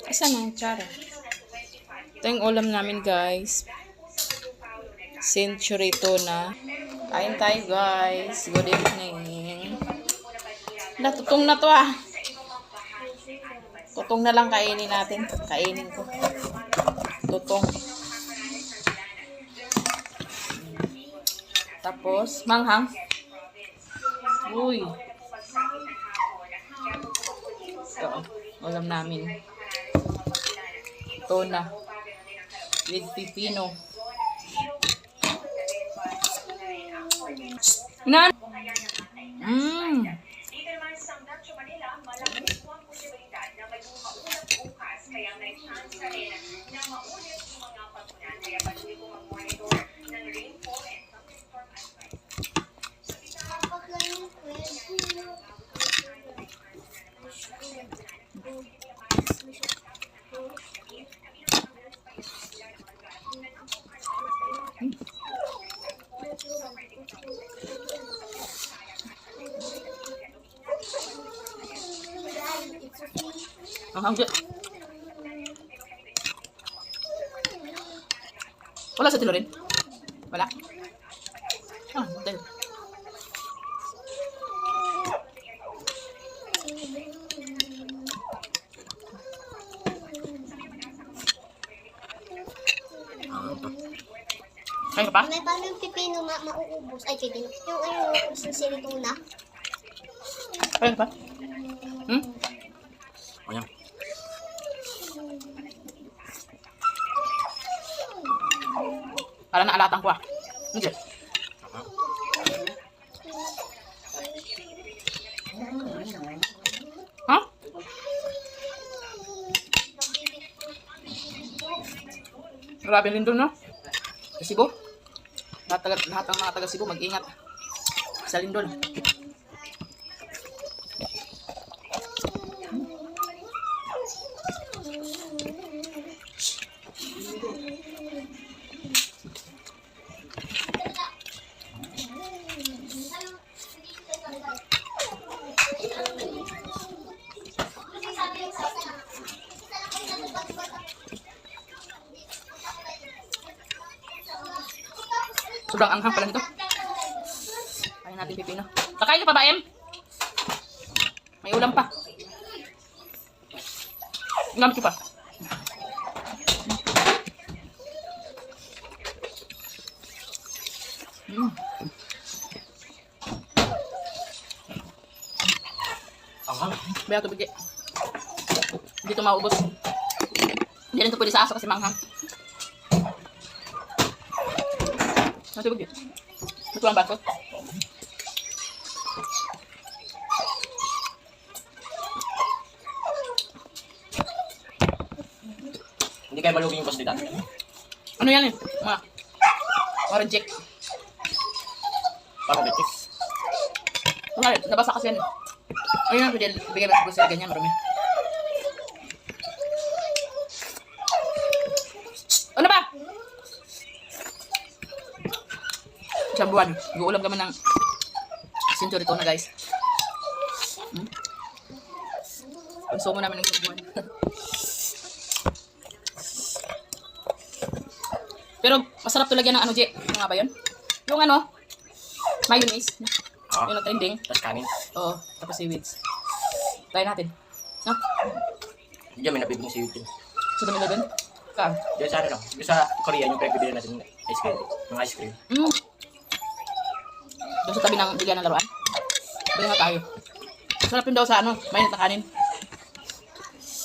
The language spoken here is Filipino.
Asan ang tsara? Ito yung ulam namin, guys. Century tuna. Kain tayo, guys. Good evening. Natutong na to, ah. Tutong na lang kainin natin. Kainin ko. Tutong. Tapos, manghang. Uy. Ito, ulam namin. Tuna. With pipino. Nan! Ang hangga. Wala sa tilo rin? Wala. Ah, dahil. Kain ka pa? May paano yung pipino mauubos? Ay, pipino. Yung ano, sisiri tuna. Kain ka pa? Hmm? Ayan. Para naalatan ko, ah. Hindi. Ha? Grabe rin doon, no? Sa Cebu. Lahat ng mga taga Cebu, mag-ingat. Sa Lindol. Sobrang anghang pala nito. Kain natin pipino. Kakain ka pa ba, Em? May ulam pa. Gamit ko pa. Anghang. Baya ito bigay. Hindi ito maubos. Hindi rin ito pwede sa aso kasi manghang. Ito bigay. Ito ang baso. Hindi kayo malugi yung pastita. Ano yan eh? Mga reject. Parang betik. Wala, nabasa kasi yan. Ayun lang, pwede bigay ba sa ganyan, marami. Ano ba? Isang buwan. Guulam kami ng century tuna, guys. Konsumo namin ng isang buwan. Pero masarap tulad yan ng ano, Je. Ano nga ba yun? Yung ano, mayonnaise. Ah. Yung nag-trending. Tapos kanin. Oo, tapos seaweeds. Try natin. No? Diyan may nabibing si YouTube. Sa dami na dun? Saan? Diyan sa ano lang. Diyan sa Korea yung pinagbibili natin ng ice cream. Yung ice cream. Doon sa tabi ng bilihan ng laruan. Bili nga tayo. Sarap yun daw sa ano, mainit na kanin.